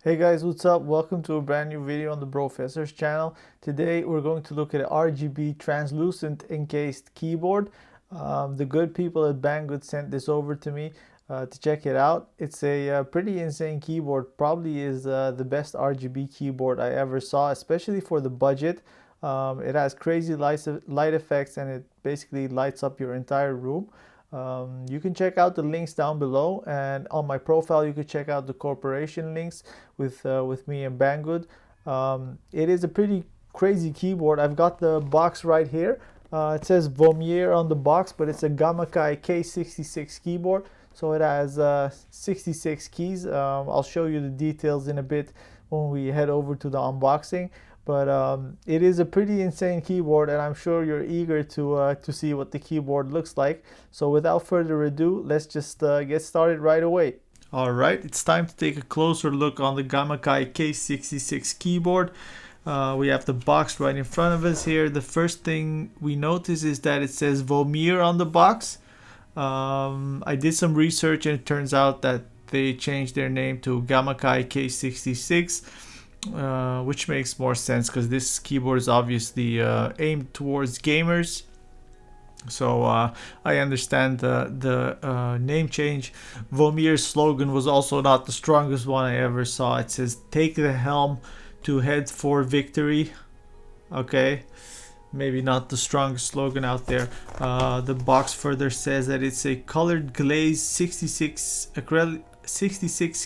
Hey guys, what's up? Welcome to a brand new video on the Professor's channel. Today we're going to look at an RGB translucent encased keyboard. The good people at Banggood sent this over to me to check it out. It's a pretty insane keyboard. Probably is the best RGB keyboard I ever saw, especially for the budget. It has crazy light effects and it basically lights up your entire room. You can check out the links down below, and on my profile you can check out the corporation links with me and Banggood. It is a pretty crazy keyboard. I've got the box right here. It says Vomier on the box, but it's a Gamakai K66 keyboard, so it has 66 keys. I'll show you the details in a bit when we head over to the unboxing. But it is a pretty insane keyboard, and I'm sure you're eager to see what the keyboard looks like. So without further ado, let's just get started right away. Alright, it's time to take a closer look on the Gamakai K66 keyboard. We have the box right in front of us here. The first thing we notice is that it says Vomier on the box. I did some research and it turns out that they changed their name to Gamakai K66. Which makes more sense because this keyboard is obviously aimed towards gamers. So I understand the name change. Vomier's slogan was also not the strongest one I ever saw. It says, "Take the helm to head for victory." Okay, maybe not the strongest slogan out there. The box further says that it's a colored glaze 66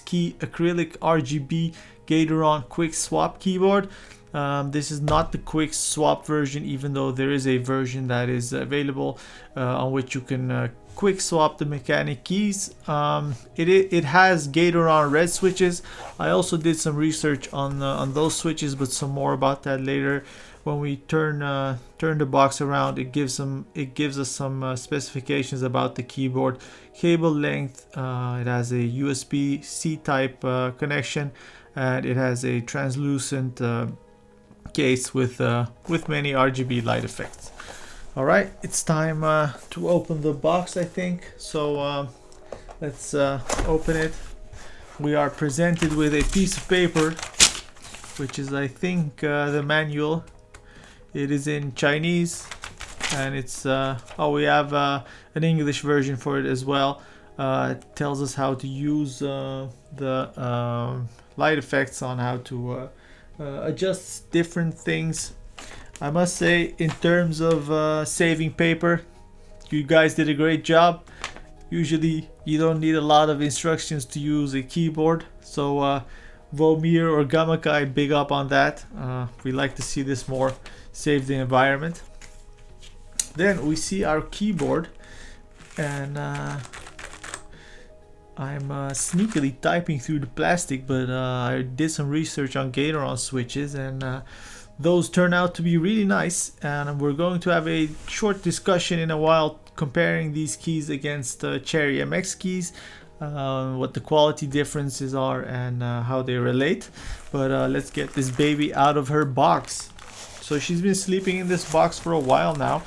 key acrylic RGB Gateron quick swap keyboard. This is not the quick swap version, even though there is a version that is available on which you can quick swap the mechanic keys. It has Gateron Red switches. I also did some research on those switches, but some more about that later. When we turn the box around, it gives us some specifications about the keyboard. Cable length, it has a USB-C type connection, and it has a translucent case with many RGB light effects. All right, it's time to open the box, I think. So let's open it. We are presented with a piece of paper, which is, I think, the manual. It is in Chinese, and it's we have an English version for it as well. It tells us how to use the light effects, on how to adjust different things. I must say, in terms of saving paper, you guys did a great job. Usually you don't need a lot of instructions to use a keyboard, so Vomier or Gamakai, big up on that. We like to see this more. Save the environment. Then we see our keyboard, and I'm sneakily typing through the plastic, but I did some research on Gateron switches, and those turn out to be really nice. And we're going to have a short discussion in a while comparing these keys against Cherry MX keys, what the quality differences are, and how they relate. But let's get this baby out of her box. So she's been sleeping in this box for a while now.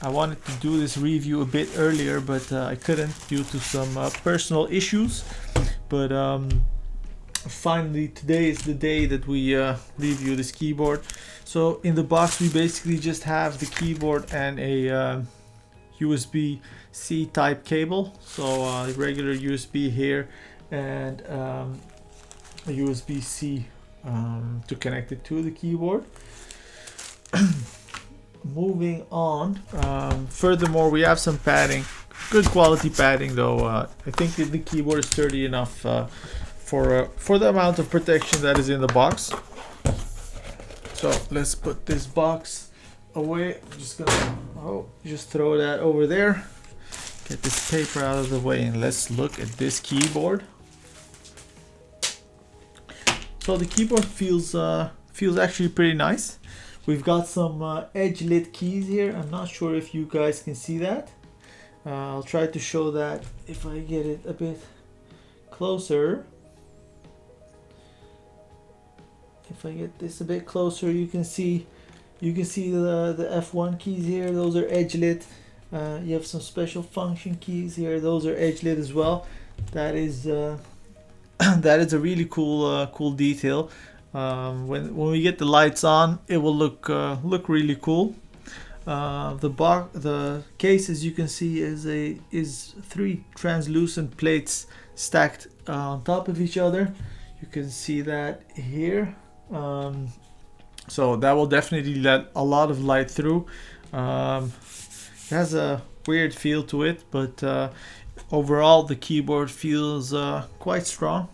I wanted to do this review a bit earlier, but I couldn't due to some personal issues. But finally, today is the day that we review this keyboard. So in the box, we basically just have the keyboard and a USB-C type cable. So regular USB here, and a USB-C to connect it to the keyboard. Moving on, furthermore, we have some padding, good quality padding though. I think the keyboard is sturdy enough for the amount of protection that is in the box. So let's put this box away. I'm just gonna just throw that over there, get this paper out of the way, and let's look at this keyboard. So the keyboard feels actually pretty nice. We've got some edge-lit keys here. I'm not sure if you guys can see that. I'll try to show that if I get it a bit closer. If I get this a bit closer, you can see the F1 keys here. Those are edge-lit. You have some special function keys here. Those are edge-lit as well. That is That is a really cool detail. When we get the lights on, it will look really cool. The case, as you can see, is 3 translucent plates stacked on top of each other. You can see that here. So that will definitely let a lot of light through. It has a weird feel to it, but overall the keyboard feels quite strong.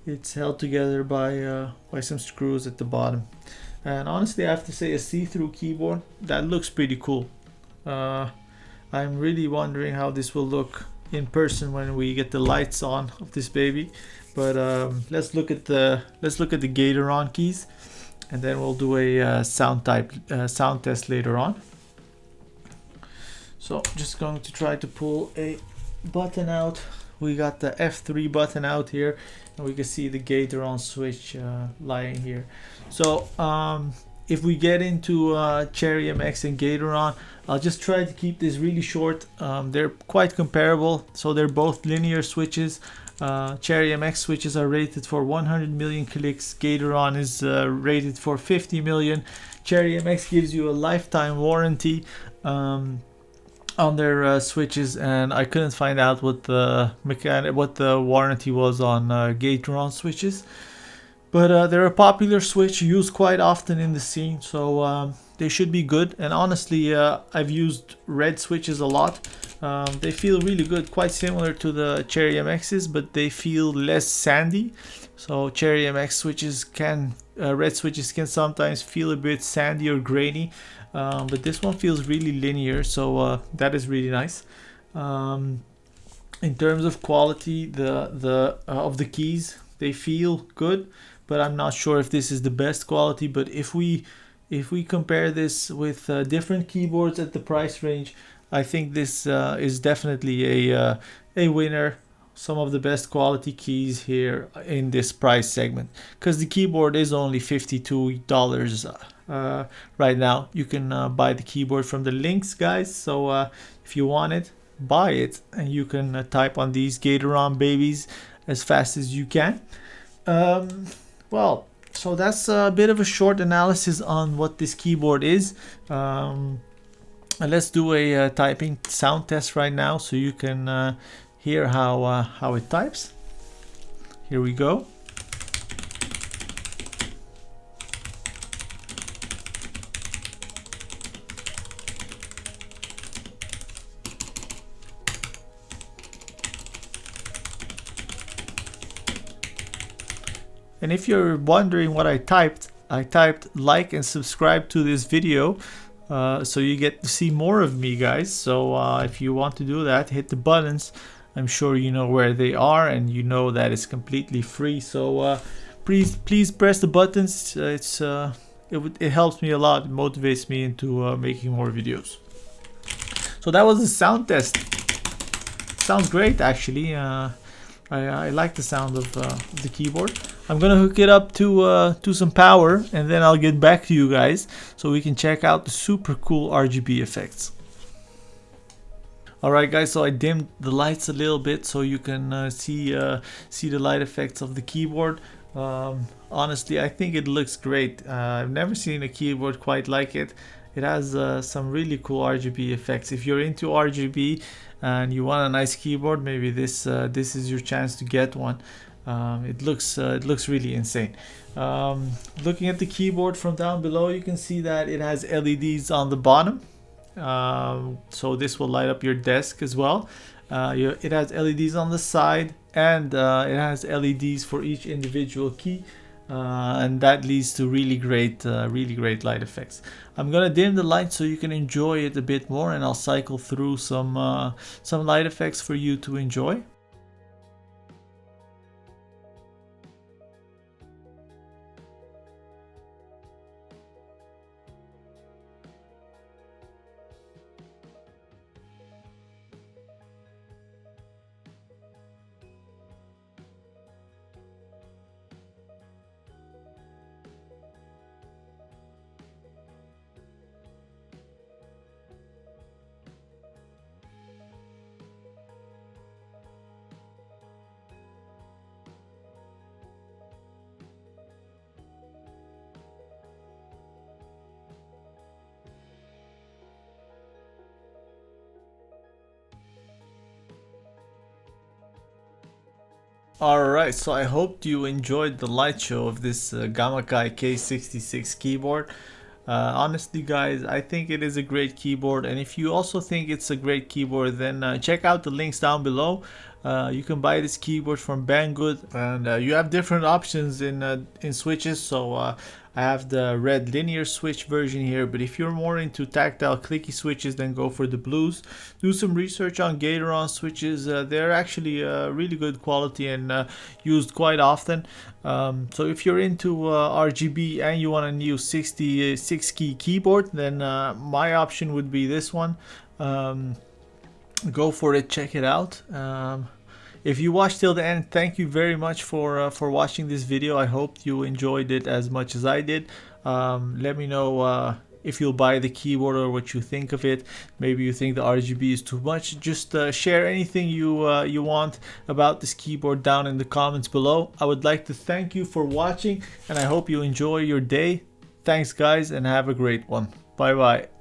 It's held together by some screws at the bottom. And honestly, I have to say, a see-through keyboard, that looks pretty cool. I'm really wondering how this will look in person when we get the lights on of this baby. But let's look at the Gateron keys, and then we'll do a sound test later on. So just going to try to pull a button out. We got the F3 button out here, and we can see the Gateron switch lying here. So if we get into Cherry MX and Gateron, I'll just try to keep this really short. They're quite comparable, so they're both linear switches. Cherry MX switches are rated for 100 million clicks. Gateron is rated for 50 million. Cherry MX gives you a lifetime warranty on their switches, and I couldn't find out what the warranty was on Gateron switches. But they're a popular switch used quite often in the scene, so they should be good. And honestly, I've used Red switches a lot. They feel really good, quite similar to the Cherry MXs, but they feel less sandy. So Cherry MX switches Red switches can sometimes feel a bit sandy or grainy, but this one feels really linear, so that is really nice. In terms of quality, of the keys, they feel good, but I'm not sure if this is the best quality. But if we compare this with different keyboards at the price range, I think this is definitely a winner. Some of the best quality keys here in this price segment, because the keyboard is only $52 right now. You can buy the keyboard from the links, guys, so if you want it, buy it, and you can type on these Gateron babies as fast as you can. Well, so that's a bit of a short analysis on what this keyboard is. And let's do a typing sound test right now, so you can hear how it types. Here we go. And if you're wondering what I typed like and subscribe to this video, so you get to see more of me, guys. So if you want to do that, hit the buttons. I'm sure you know where they are, and you know that it's completely free. So please press the buttons. It helps me a lot. It motivates me into making more videos. So that was the sound test. Sounds great, actually. I like the sound of the keyboard. I'm gonna hook it up to some power, and then I'll get back to you guys so we can check out the super cool RGB effects. Alright guys, so I dimmed the lights a little bit so you can see the light effects of the keyboard. Honestly, I think it looks great. I've never seen a keyboard quite like it. It has some really cool RGB effects. If you're into RGB and you want a nice keyboard, maybe this is your chance to get one. It looks really insane. Looking at the keyboard from down below, you can see that it has LEDs on the bottom. So this will light up your desk as well. It has LEDs on the side, and it has LEDs for each individual key, and that leads to really great light effects. I'm gonna dim the light so you can enjoy it a bit more, and I'll cycle through some light effects for you to enjoy. Alright, so I hope you enjoyed the light show of this Gamakai K66 keyboard. Honestly guys, I think it is a great keyboard, and if you also think it's a great keyboard, then check out the links down below. You can buy this keyboard from Banggood, and you have different options in switches. So I have the red linear switch version here, but if you're more into tactile clicky switches, then go for the blues. Do some research on Gateron switches. They're actually really good quality and used quite often. So if you're into RGB and you want a new 66 key keyboard, then my option would be this one. Go for it, check it out. If you watched till the end, thank you very much for watching this video. I hope you enjoyed it as much as I did. Let me know if you'll buy the keyboard or what you think of it. Maybe you think the RGB is too much. Just share anything you want about this keyboard down in the comments below. I would like to thank you for watching, and I hope you enjoy your day. Thanks guys, and have a great one. Bye bye.